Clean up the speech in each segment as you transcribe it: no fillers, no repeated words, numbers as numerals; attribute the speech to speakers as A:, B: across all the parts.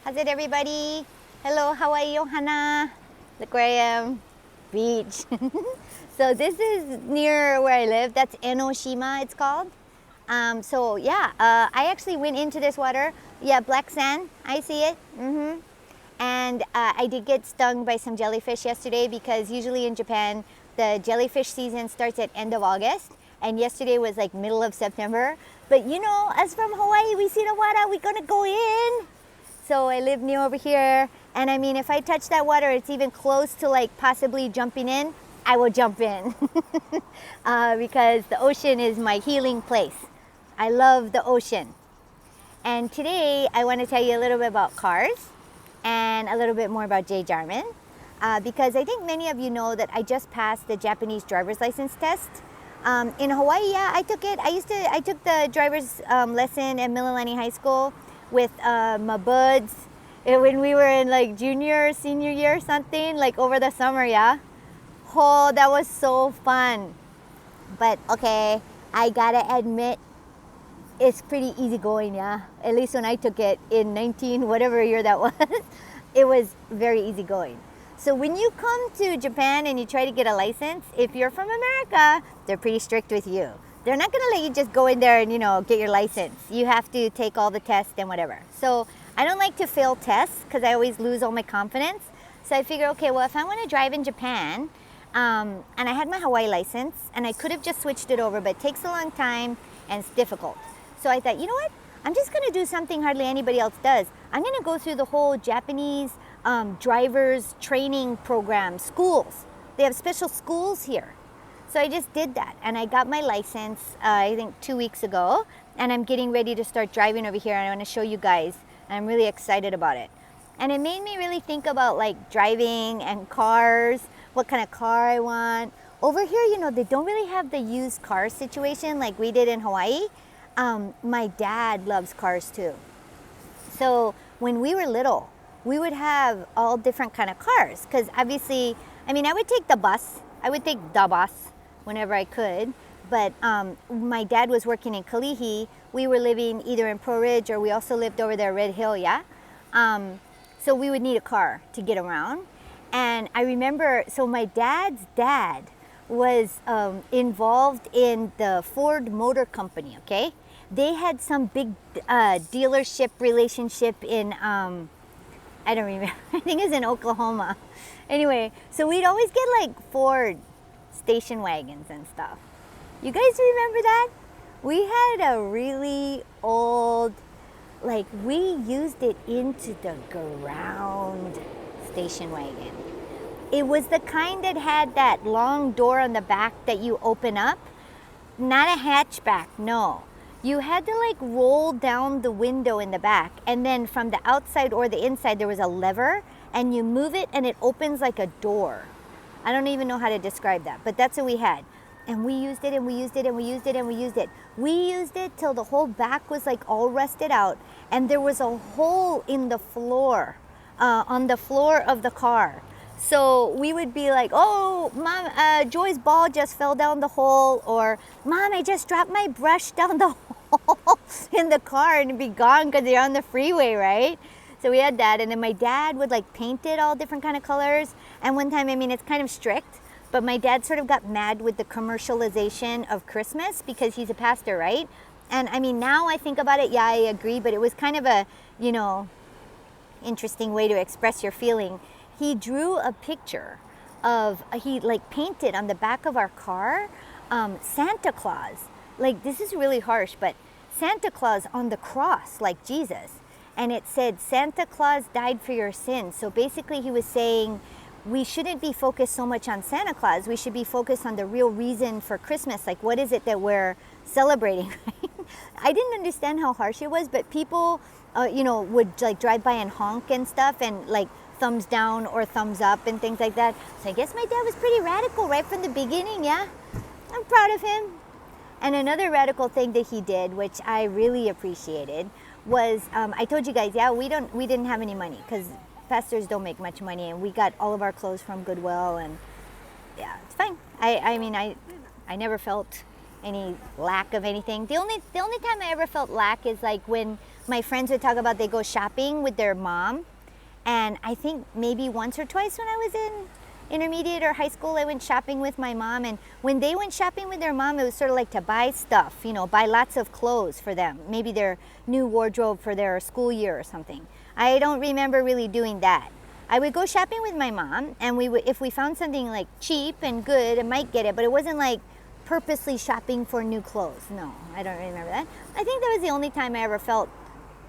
A: How's it, everybody? Hello, Hawaii, Ohana. Look where I am. Beach. So this is near where I live. That's Enoshima, it's called. I actually went into this water. Yeah, black sand. I see it. And I did get stung by some jellyfish yesterday because usually in Japan, the jellyfish season starts at end of August. And yesterday was like middle of September. But you know, us from Hawaii, we see the water, we're gonna go in. So I live near over here. And I mean, if I touch that water, it's even close to like possibly jumping in, I will jump in. Because the ocean is my healing place. I love the ocean. And today I want to tell you a little bit about cars and a little bit more about Jarman. Because I think many of you know that I just passed the Japanese driver's license test. In Hawaii, yeah, I took it. I took the driver's lesson at Mililani High School with my buds when we were in like junior, senior year or something, like over the summer, yeah. Oh, that was so fun. But okay, I gotta admit, it's pretty easy going, yeah. At least when I took it in 19, whatever year that was, it was very easy going. So when you come to Japan and you try to get a license, if you're from America, they're pretty strict with you. They're not gonna let you just go in there and, you know, get your license. You have to take all the tests and whatever. So I don't like to fail tests because I always lose all my confidence. So I figure, okay, well, if I wanna drive in Japan, and I had my Hawaii license and I could have just switched it over, but it takes a long time and it's difficult. So I thought, you know what? I'm just gonna do something hardly anybody else does. I'm gonna go through the whole Japanese drivers training program, schools. They have special schools here. So I just did that and I got my license, I think 2 weeks ago, and I'm getting ready to start driving over here and I wanna show you guys. And I'm really excited about it. And it made me really think about like driving and cars, what kind of car I want. Over here, you know, they don't really have the used car situation like we did in Hawaii. My dad loves cars too. So when we were little, we would have all different kind of cars because obviously, I mean, I would take the bus. I would take the bus whenever I could. But my dad was working in Kalihi. We were living either in Pro Ridge or we also lived over there, Red Hill, yeah? So we would need a car to get around. And I remember, so my dad's dad was involved in the Ford Motor Company, okay? They had some big dealership relationship in, I don't remember, I think it was in Oklahoma. Anyway, so we'd always get like Ford station wagons and stuff. You guys remember that? We had a really old, like we used it into the ground station wagon. It was the kind that had that long door on the back that you open up. Not a hatchback, no. You had to like roll down the window in the back and then from the outside or the inside there was a lever and you move it and it opens like a door. I don't even know how to describe that, but that's what we had. And we used it and we used it and we used it and we used it. We used it till the whole back was like all rusted out and there was a hole in the floor, on the floor of the car. So we would be like, oh, Mom, Joy's ball just fell down the hole, or Mom, I just dropped my brush down the hole in the car, and it'd be gone because they're on the freeway, right? So we had that, and then my dad would like paint it all different kind of colors. And one time, I mean, it's kind of strict, but my dad sort of got mad with the commercialization of Christmas because he's a pastor, right? And I mean, now I think about it, yeah, I agree, but it was kind of a, you know, interesting way to express your feeling. He drew a picture of, he like painted on the back of our car, Santa Claus. Like, this is really harsh, but Santa Claus on the cross, like Jesus. And it said, Santa Claus died for your sins. So basically he was saying, we shouldn't be focused so much on Santa Claus. We should be focused on the real reason for Christmas. Like, what is it that we're celebrating? I didn't understand how harsh it was, but people, you know, would like drive by and honk and stuff and like thumbs down or thumbs up and things like that. So I guess my dad was pretty radical right from the beginning, yeah? I'm proud of him. And another radical thing that he did, which I really appreciated, was I told you guys, yeah, we didn't have any money because pastors don't make much money, and we got all of our clothes from Goodwill, and yeah, it's fine. I mean, I never felt any lack of anything. The only time I ever felt lack is like when my friends would talk about they go shopping with their mom. And I think maybe once or twice when I was in intermediate or high school, I went shopping with my mom. And when they went shopping with their mom, it was sort of like to buy stuff, you know, buy lots of clothes for them. Maybe their new wardrobe for their school year or something. I don't remember really doing that. I would go shopping with my mom, and we would, if we found something like cheap and good, I might get it, but it wasn't like purposely shopping for new clothes. No, I don't remember that. I think that was the only time I ever felt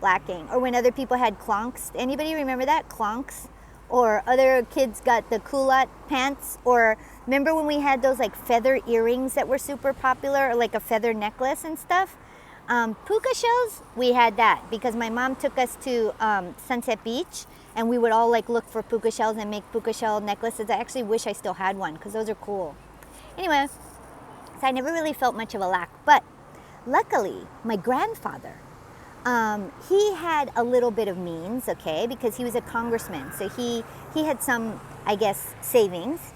A: lacking. Or when other people had clonks. Anybody remember that? Clonks? Or other kids got the culotte pants. Or remember when we had those like feather earrings that were super popular, or like a feather necklace and stuff? Puka shells, we had that because my mom took us to Sunset Beach, and we would all like look for puka shells and make puka shell necklaces. I actually wish I still had one because those are cool. Anyway, so I never really felt much of a lack. But luckily, my grandfather, he had a little bit of means, okay, because he was a congressman. So he had some, I guess, savings.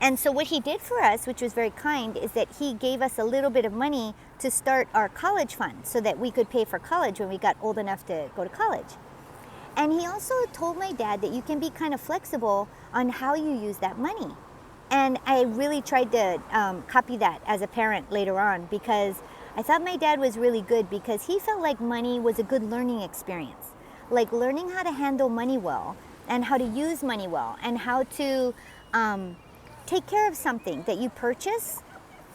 A: And so what he did for us, which was very kind, is that he gave us a little bit of money to start our college fund so that we could pay for college when we got old enough to go to college. And he also told my dad that you can be kind of flexible on how you use that money. And I really tried to copy that as a parent later on, because I thought my dad was really good, because he felt like money was a good learning experience. Like learning how to handle money well, and how to use money well, and how to take care of something that you purchase,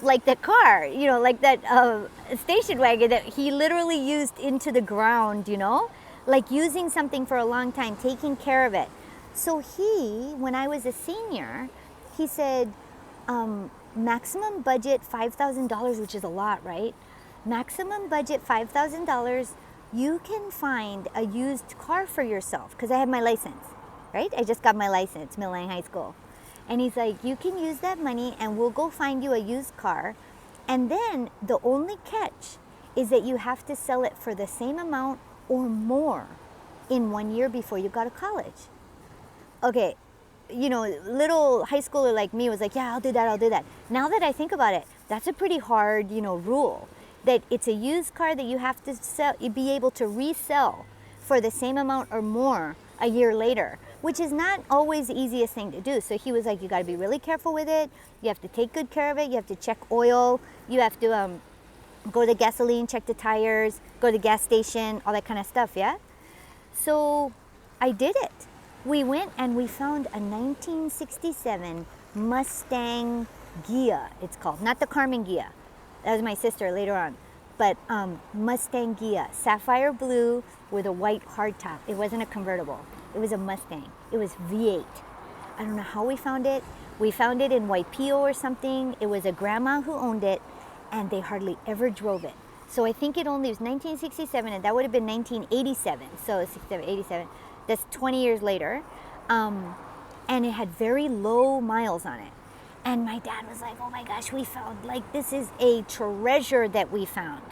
A: like that car, you know, like that station wagon that he literally used into the ground, you know, like using something for a long time, taking care of it. So he, when I was a senior, he said, maximum budget $5,000, which is a lot, right? Maximum budget $5,000, you can find a used car for yourself, because I had my license, right? I just got my license, Mill Line High School. And he's like, you can use that money and we'll go find you a used car. And then the only catch is that you have to sell it for the same amount or more in 1 year before you go to college. Okay, you know, little high schooler like me was like, yeah, I'll do that, I'll do that. Now that I think about it, that's a pretty hard, you know, rule. That it's a used car that you have to sell, you be able to resell for the same amount or more a year later, which is not always the easiest thing to do. So he was like, you got to be really careful with it. You have to take good care of it. You have to check oil. You have to go to gasoline, check the tires, go to the gas station, all that kind of stuff, yeah? So I did it. We went and we found a 1967 Mustang Ghia, it's called. Not the Carmen Ghia. That was my sister later on. But Mustang Ghia, sapphire blue with a white hardtop. It wasn't a convertible. It was a Mustang. It was V8. I don't know how we found it. We found it in Waipio or something. It was a grandma who owned it, and they hardly ever drove it. So I think it was 1967, and that would have been 1987. So 67, 87. That's 20 years later. And it had very low miles on it. And my dad was like, oh my gosh, we found, like, this is a treasure that we found.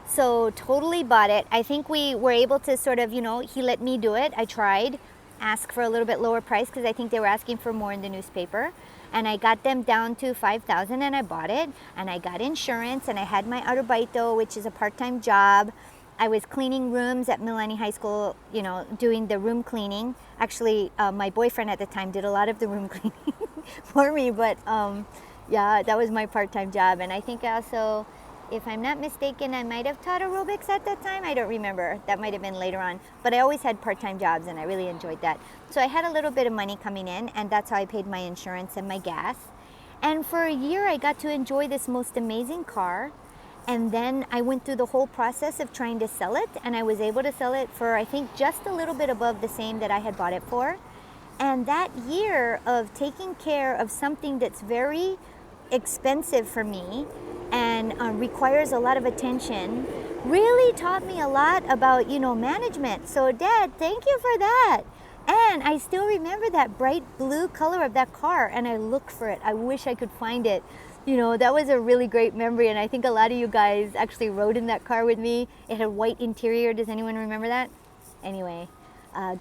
A: So totally bought it. I think we were able to sort of, you know, he let me do it. I tried, ask for a little bit lower price, because I think they were asking for more in the newspaper. And I got them down to $5,000, and I bought it. And I got insurance, and I had my Autobaito, which is a part-time job. I was cleaning rooms at Milani High School, you know, doing the room cleaning. Actually, my boyfriend at the time did a lot of the room cleaning for me, but yeah, that was my part-time job. And I think also, if I'm not mistaken, I might have taught aerobics at that time. I don't remember. That might have been later on. But I always had part-time jobs, and I really enjoyed that. So I had a little bit of money coming in, and that's how I paid my insurance and my gas. And for a year, I got to enjoy this most amazing car. And then I went through the whole process of trying to sell it, and I was able to sell it for, I think, just a little bit above the same that I had bought it for. And that year of taking care of something that's very expensive for me and requires a lot of attention really taught me a lot about, you know, management. So Dad, thank you for that. And I still remember that bright blue color of that car, and I look for it. I wish I could find it. You know, that was a really great memory, and I think a lot of you guys actually rode in that car with me. It had white interior. Does anyone remember that? Anyway,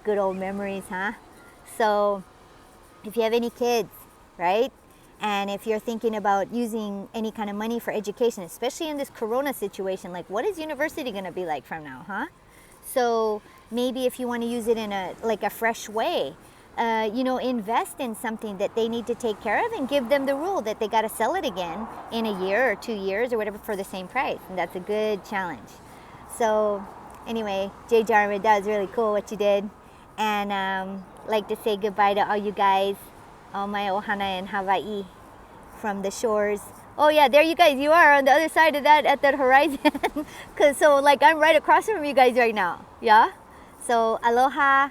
A: good old memories, huh? So if you have any kids, right? And if you're thinking about using any kind of money for education, especially in this Corona situation, like what is university going to be like from now, huh? So maybe if you want to use it in a fresh way, invest in something that they need to take care of and give them the rule that they got to sell it again in a year or 2 years or whatever for the same price. And that's a good challenge. So anyway, Jarman, that was really cool what you did. And like to say goodbye to all you guys, all my Ohana in Hawaii from the shores. Oh yeah, there you guys, you are on the other side of that, at that horizon. So I'm right across from you guys right now, yeah? So aloha,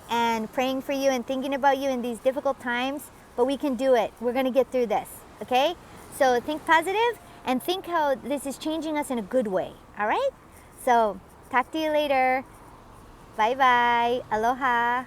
A: and praying for you and thinking about you in these difficult times, but we can do it. We're gonna get through this, okay? So think positive and think how this is changing us in a good way, all right? So talk to you later. Bye-bye, aloha.